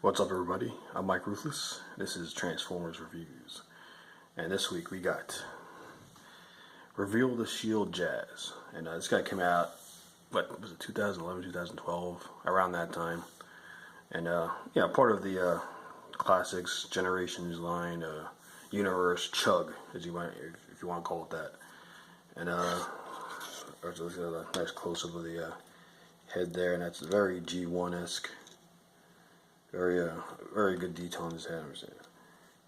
What's up, everybody? I'm Mike Ruthless. This is Transformers Reviews. And this week we got Reveal the Sheild Jazz. And this guy came out, what was it, 2011, 2012, around that time. And yeah, part of the Classics Generations line, Universe Chug, as you might, if you want to call it that. And there's a nice close-up of the head there, and that's very G1-esque. Very good detail on his head,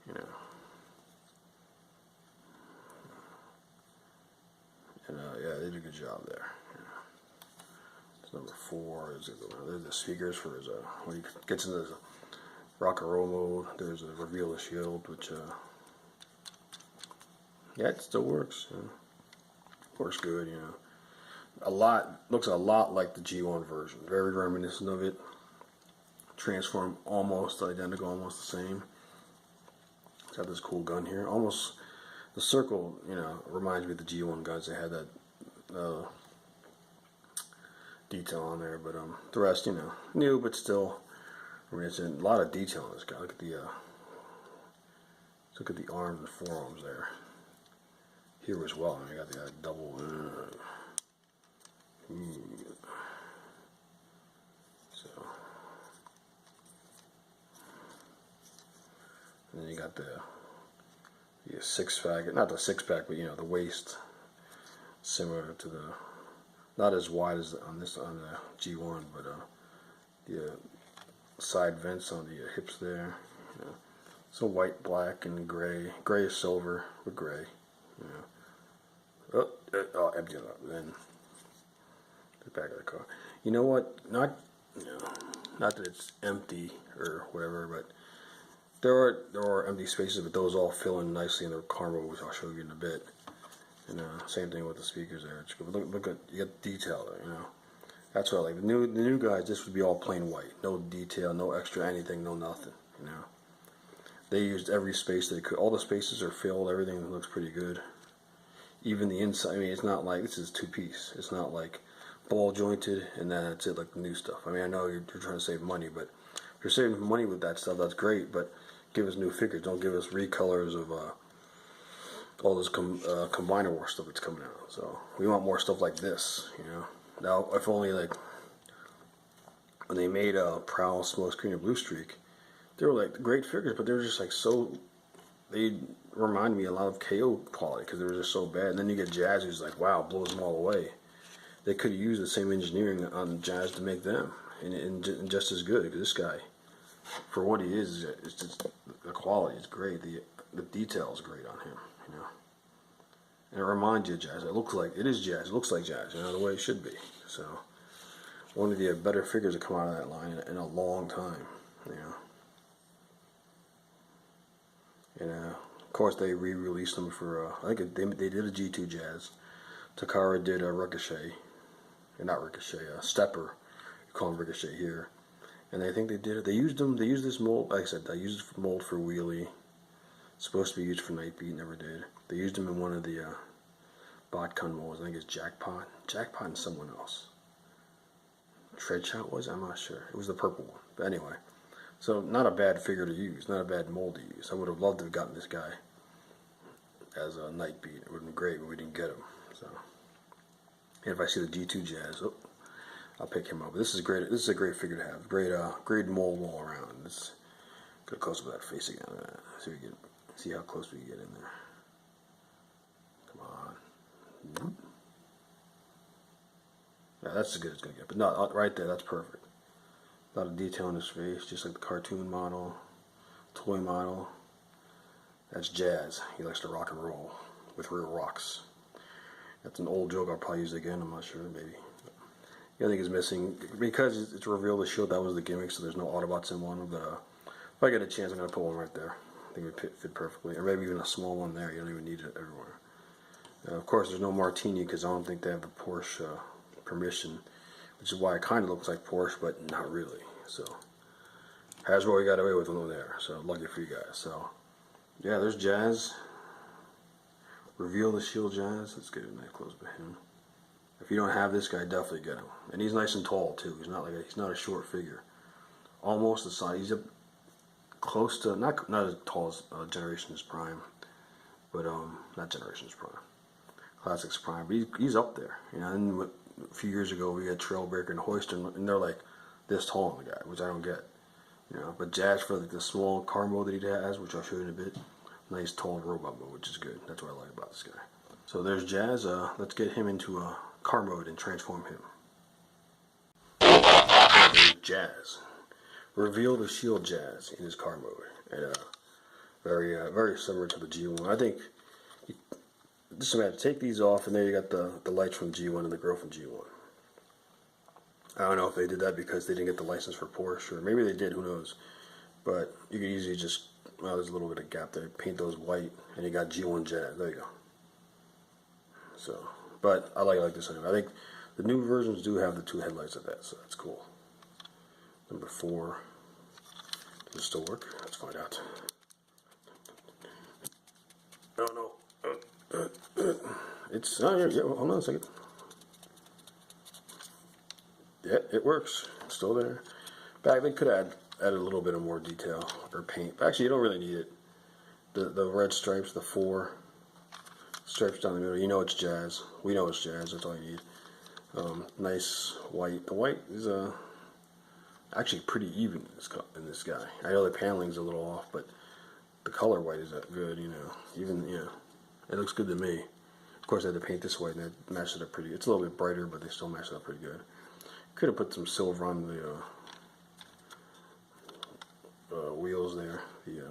you know. And yeah, they did a good job there. It's number 4. There's the speakers for his when he gets into the rock and roll mode. There's a Reveal the Sheild, which yeah, it still works. Works good, you know. Looks a lot like the G1 version. Very reminiscent of it. Transform almost identical, almost the same. It's got this cool gun here. Almost the circle, you know, reminds me of the G1 guns. They had that detail on there, but the rest, you know, new but still. I mean, it's a lot of detail on this guy. Look at the arms and forearms there. Here as well. I mean, you got the double. So. And then you got the six-pack, not the six-pack, but you know, the waist, similar to the, not as wide as on the G1, but the side vents on the hips there. You know. So white, black, and gray. Gray is silver with gray. You know. Oh, empty it up. Then the back of the car. You know what? Not that it's empty or whatever, but there are empty spaces, but those all fill in nicely in the car mode, which I'll show you in a bit. And same thing with the speakers there. Look at, you get detail there, you know. That's what I like. The new guys, this would be all plain white, no detail, no extra anything, no nothing. You know, they used every space they could. All the spaces are filled. Everything looks pretty good. Even the inside. I mean, it's not like this is two-piece. It's not like ball jointed and then that's it, like the new stuff. I mean, I know you're trying to save money, but if you're saving money with that stuff, that's great. But give us new figures. Don't give us recolors of all this Combiner War stuff that's coming out. So we want more stuff like this, you know. Now, if only like when they made Prowl, Smokescreen, and Blue Streak, they were like great figures, but they were just like so. They remind me a lot of KO quality because they were just so bad. And then you get Jazz, who's like, wow, blows them all away. They could have used the same engineering on Jazz to make them, and just as good. Because this guy, for what he is, it's just the quality is great. The detail is great on him, you know. And it reminds you of Jazz. It is Jazz. It looks like Jazz, you know, the way it should be. So one of the better figures to come out of that line in a long time, you know. And of course they re-released them for I think they did a G2 Jazz. Takara did a Ricochet, not Ricochet, Stepper. You call him Ricochet here. And I think they did it. They used this mold. Like I said, I used this mold for Wheelie. It's supposed to be used for Nightbeat, never did. They used him in one of the BotCon molds. I think it's Jackpot and someone else. Treadshot was? I'm not sure. It was the purple one. But anyway, so not a bad figure to use, not a bad mold to use. I would have loved to have gotten this guy as a Nightbeat. It would have been great, but we didn't get him. So, and if I see the G2 Jazz, I'll pick him up. But this is great. This is a great figure to have. Great mold all around. Let's get close to that face again. See how close we can get in there. Come on. Yeah, that's as good as it's gonna get. But no, right there, that's perfect. A lot of detail in his face, just like the cartoon model, toy model. That's Jazz. He likes to rock and roll with real rocks. That's an old joke I'll probably use again. I'm not sure, maybe. The other thing is missing because it's Reveal the Shield. That was the gimmick, so there's no Autobots in one. But if I get a chance, I'm gonna put one right there. I think it would fit perfectly, or maybe even a small one there. You don't even need it everywhere. Of course, there's no Martini because I don't think they have the Porsche permission, which is why it kind of looks like Porsche, but not really. So Hasbro, we got away with one there. So lucky for you guys. So yeah, there's Jazz. Reveal the Shield Jazz. Let's get a nice close by him. If you don't have this guy, definitely get him. And he's nice and tall too. He's not a short figure. Almost the size. close to, not as tall as Generations Prime, but not Generations Prime, Classics Prime, but he's up there. You know, and a few years ago we had Trailbreaker and Hoist, and they're like this tall on the guy, which I don't get. You know, but Jazz for like the small car mode that he has, which I'll show you in a bit, nice tall robot mode, which is good. That's what I like about this guy. So there's Jazz. Let's get him into a car mode and transform him. There's Jazz. Reveal the Sheild Jazz in his car mode, and very similar to the G1. I think just have to take these off, and there you got the lights from G1 and the girl from G1. I don't know if they did that because they didn't get the license for Porsche, or maybe they did, who knows. But you could easily just, well, there's a little bit of gap there, paint those white, and you got G1 Jazz. There you go. So, but I like this anyway. I think the new versions do have the two headlights of that, so that's cool. Number 4. Does it still work? Let's find out. Oh no. It's, yeah, hold on a second. Yeah, it works. It's still there. Back, they could add a little bit of more detail or paint. But actually, you don't really need it. The red stripes, the 4 stripes down the middle. You know it's Jazz. We know it's Jazz. That's all you need. Nice white. The white is actually pretty even in this guy. I know the paneling's a little off, but the color white is that good. You know, even it looks good to me. Of course, I had to paint this white, and that matched it up pretty good. It's a little bit brighter, but they still matched it up pretty good. Could have put some silver on the wheels there. The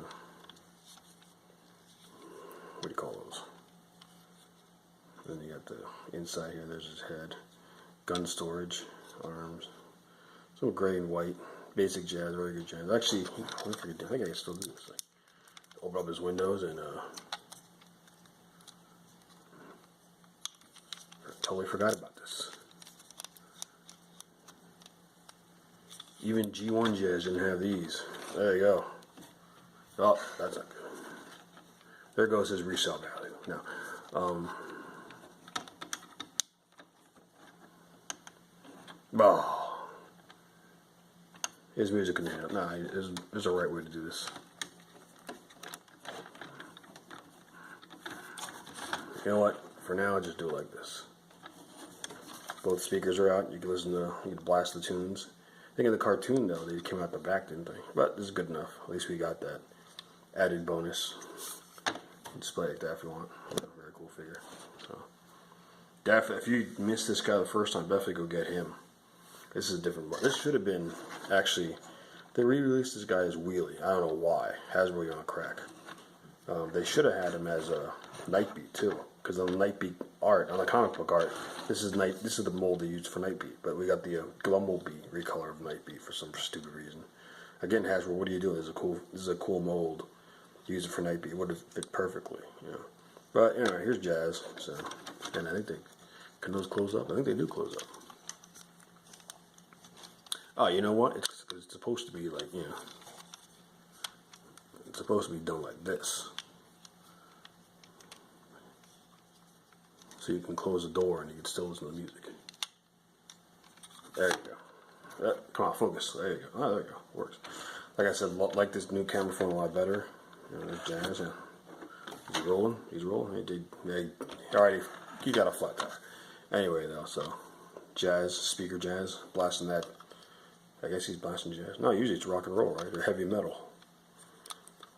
what do you call those? Then you got the inside here. There's his head, gun storage, arms, some gray and white, basic Jazz, very good Jazz. Actually, I think I can still do this. Like, open up his windows and I totally forgot about this. Even G1 Jazz didn't have these. There you go. Oh, that's not good. There goes his resale value. Now, oh, his music can handle. Nah, there's a right way to do this. You know what? For now, I'll just do it like this. Both speakers are out. You can listen to, you can blast the tunes. I think in the cartoon, though, they came out the back, didn't they? But this is good enough. At least we got that added bonus. You can display it like that if you want. Very cool figure. So, definitely, if you missed this guy the first time, definitely go get him. This is a different one. This should have been, actually, they re-released this guy as Wheelie. I don't know why. Hasbro on crack. They should have had him as a Nightbeat, too. Because on the Nightbeat art, on the comic book art, this is the mold they used for Nightbeat. But we got the Glumblebee recolor of Nightbeat for some stupid reason. Again, Hasbro, what are you doing? This is a cool mold. Use it for Nightbeat. It would have fit perfectly, you know. But anyway, here's Jazz. So, and I think can those close up? I think they do close up. Oh, you know what? It's supposed to be like, it's supposed to be done like this. So you can close the door and you can still listen to the music. There you go. Come on, focus. There you go. Oh, there you go. Works. Like I said, like this new camera phone a lot better. There's Jazz. Yeah. He's rolling. He's rolling. Alrighty. He got a flat tire. Anyway, though, so Jazz, speaker Jazz, blasting that. I guess he's blasting Jazz. No, usually it's rock and roll, right? Or heavy metal.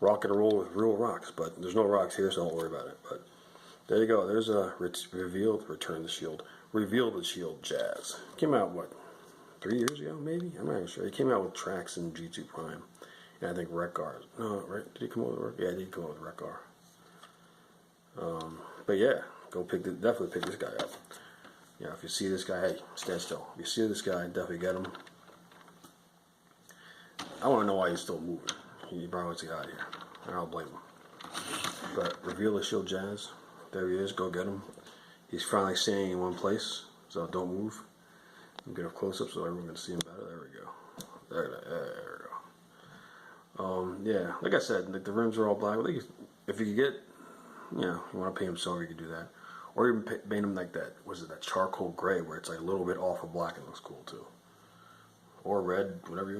Rock and roll with real rocks, but there's no rocks here, so don't worry about it. But there you go. There's a Return the Sheild. Reveal the Sheild Jazz. Came out, what, 3 years ago, maybe? I'm not even sure. He came out with tracks in G2 Prime. And I think Wreck-Gar. No, right? Did he come out with Wreck? Yeah, he did come out with Wreck-Gar. But yeah, definitely pick this guy up. Yeah, if you see this guy, hey, stand still. If you see this guy, definitely get him. I want to know why he's still moving. He probably wants to get out of here. I don't blame him. But Reveal the Sheild Jazz. There he is. Go get him. He's finally standing in one place, so don't move. Get a close up so everyone can see him better. There we go. There we go. Yeah, like I said, like the rims are all black. If you could get, you want to paint them silver, you could do that. Or even paint them like that. Was it that charcoal gray where it's like a little bit off of black and looks cool too. Or red, whatever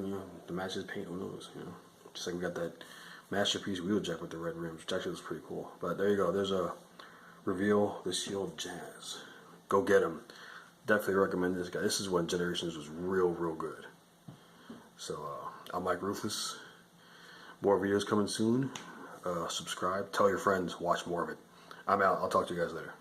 to match his paint. Who knows? Just like we got that Masterpiece Wheeljack with the red rims, which actually looks pretty cool. But there you go. There's a reveal, the Sheild Jazz. Go get him. Definitely recommend this guy. This is when Generations was real good. So I'm Mike Ruthless. More videos coming soon. Subscribe. Tell your friends. Watch more of it. I'm out. I'll talk to you guys later.